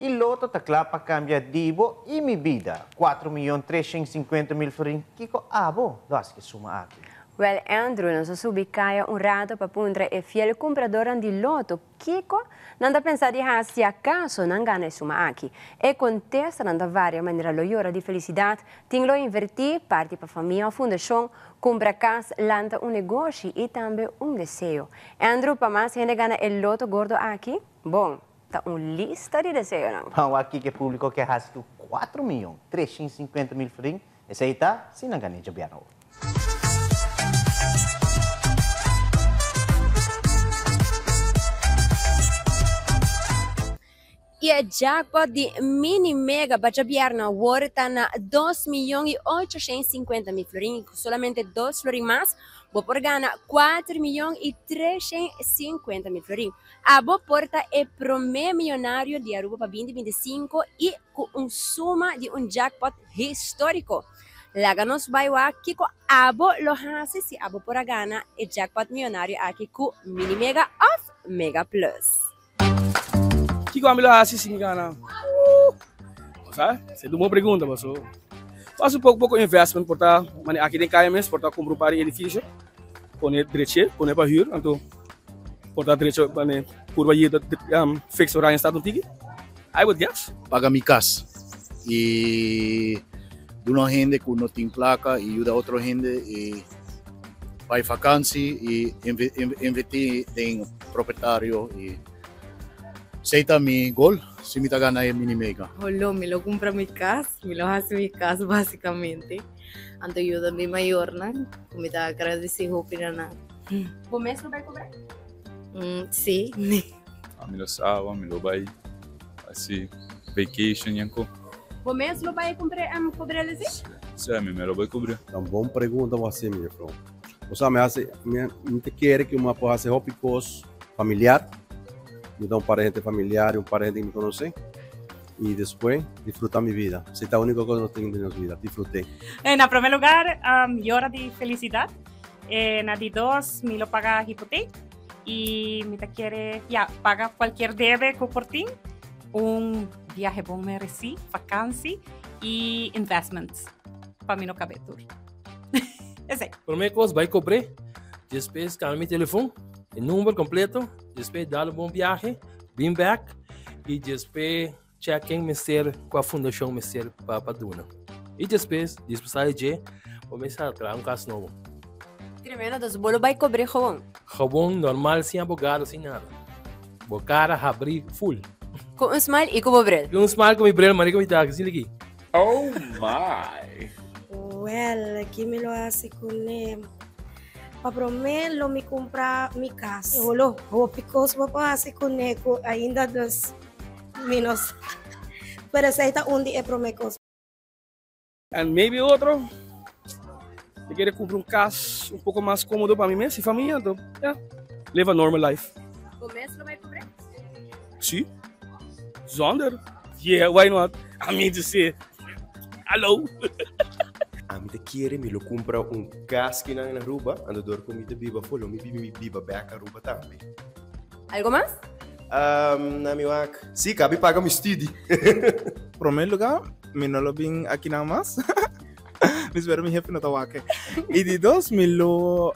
Il loto taklapa cambia dibo e mi vida. 4.350.000 florin. Kiko abo, das que suma aqui. Well, Andrew, non so subicaya un rato para pundre e fiel comprador di loto. Kiko, non da pensare di se a caso non gana suma aqui. E contesta non da varia maniera loiora di felicidade. Ting lo invertir, parte para família, fundação, compra casa, lanta un negócio e também un deseo. Andrew, para mais gente gana el loto gordo aqui? Bom, tá un lista de deseo, não? Bom, aqui que público que rasto 4.350.000 florin. Esse aí tá, se não ganha de biano. E a jackpot de mini mega baciabierna worta na 2.850.000 florin, solamente 2 florin mais, vou por gana 4.350.000 florin. A boa porta é promê milionário de Aruba para 2025 e com suma de jackpot histórico. Laga nos baiwa kiko abo lo hasi si abo por gana e jackpot milionário aqui com mini mega of mega plus. Kiko amilo assim sim gana. Sabe? Você deu uma pergunta, mas faço pouco investment por tá, mas aqui tem KMS por tá comprar para edifício, pone direito, pone para hyr, então por tá direito para curva aí fixo para estado ticket. I would guess. Paga mi casa e de uma gente que não tem placa e ajuda outra gente e vai vacância e investir em proprietário e aceita mi gol, si me gana el mini mega. Olo, me lo compra mi casa, me lo hace mi casa básicamente. Ando yo de mi mayor, ¿no? Me está agradecido por nada. ¿Vos mes lo vais a cobrar? Sí. A me lo sabe, me lo vai assim vacation yanko. ¿Vos mes lo vais a cobrar así? Sim, me lo vai cobrir. É uma boa pergunta você, meu irmão. Você me quer que uma possa ser hobbycos familiar, então um parente familiar, um parente que me conhece, e depois disfrutar minha vida. Essa é a única coisa que eu tenho na minha vida, disfrutei. En primer lugar, llora de felicidad. Na de dos, me lo paga a hipoteca y me te quiere, ya, paga cualquier debe que por ti, un viaje bom mereci, vacancia y investments para mí no cabe tour. Ese. Primeira coisa, vai cobrar, depois calma meu telefone, o número completo, depois dar um bom viagem, bem back, e depois check-in mestre com a fundação mestre para Duna. E depois sair de começar a trazer caso novo. Tremendo, dos bolo vai cobrar jabón. Jabón normal, sem abogado, sem nada. O cara abrir full. Com um smile e com o brel. Com um smile com o brel, marico me tá aqui. Oh my! Well, aquí me lo hace con para mim, lo me compra mi casa. Olo, o picos papá hace con ainda dos menos. Pero essa está dia para mim coisa. And maybe outro, eu quero comprar casa pouco mais cômodo para mim mesmo, e família, então, yeah, live a normal life. O mês lo vai cobrar? Sim. Zonder. Yeah, why not? I mean to say, hello. A mim te quer me lo compra casco na Aruba, ando dor com me biba follow me biba back a Aruba também. Algo mais? Na minha wak. Sim, cabe pagar meu estudo. Primeiro lugar, me não lo vim aqui na mas. Me espero mi jefe no te wake. E de dos, me lo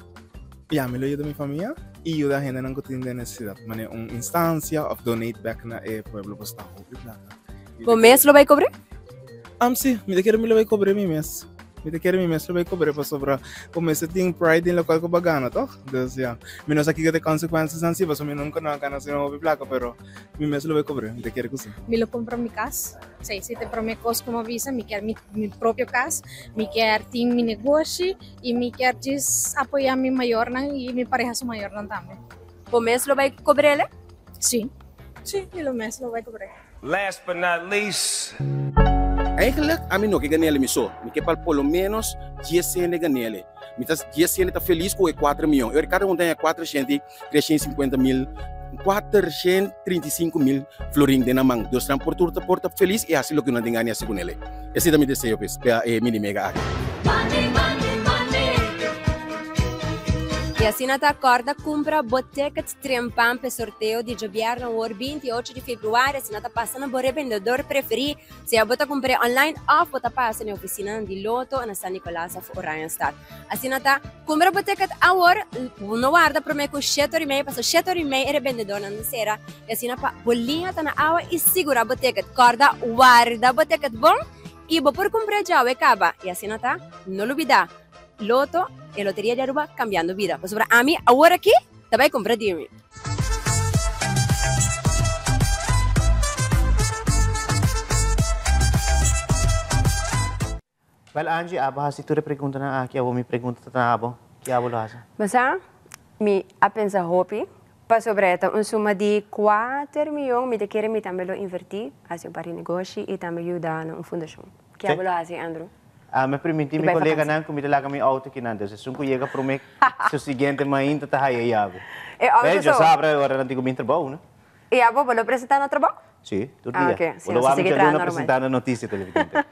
ayuda a mi familia y ayuda a gente que tiene necesidad. Mane una instancia of donate back na pueblo posta. O mês lo vai cobrar? Sí, me te quiero me lo voy a cobrar mi mes. Me te quiero mi mes lo voy a cobrar para sobra. Como ese ting pride en lo cual que va gana, ¿no? Entonces ya, menos aquí que te consecuencias así, pues me nunca no gana si no voy placa, pero mi mes lo voy a cobrar. Me te quiero que sí. Me lo compro mi casa. Sí, si te prometo cosas como avisa, me quero mi propio casa, me quero ter mi negocio y me quero apoiar mi mayor y mi pareja su mayor también. O mês lo vai cobrar? Sí. Sí, el mes lo voy a cobrar. Last but not least. Eigenlijk, a mim não que ganhar ele miso, me que pelo menos 10 cene ganhar ele. Me tá 10 cene tá feliz com 4 milhões. Eu cada um tem 450.000, 435.000 florin de na mão. Deus porta feliz e assim lo que não tem ganhar segundo ele. Esse também desejo pues, mini mega. E assim nata acorda compra boteca de trempam para sorteio de governo o 28 de fevereiro. Assim nata passa na bore vendedor preferido. Se a bota comprar online ou bota passa na oficina de Loto na San Nicolás of Orion Stad. Assim nata compra boteca a hora, não guarda para mim com 7h30, passa 7h30 era vendedor na sera. E assim nata bolinha tá na água e segura a boteca. Corda guarda a boteca bom e vou por comprar já o acaba. E assim nata não olvida. Loto e Loteria de Aruba cambiando vida. Pues a mí, ahora aquí, te voy a comprar dirmi. Well, Angie, abah si tu pergunta na aqui, abo me pergunta na abo. Que abo lo hace? Mas mi a pensar hopi, pa sobre esta, suma de 4 milhões, me te quer me também lo invertir, assim para negócio e também ajudar na fundação. Que abo lo hace, Andrew? Me permiti mi colega nan kung talaga may auto kinando. Sa sungko yega promek sa siguiente mainta tahaya yabo. Medyo sabre ora nanti ko trabaho, no? E abo, lo apresentar no trabaho? Sì, tutti. Okay. Volevamo già apresentar la notizia televisiva.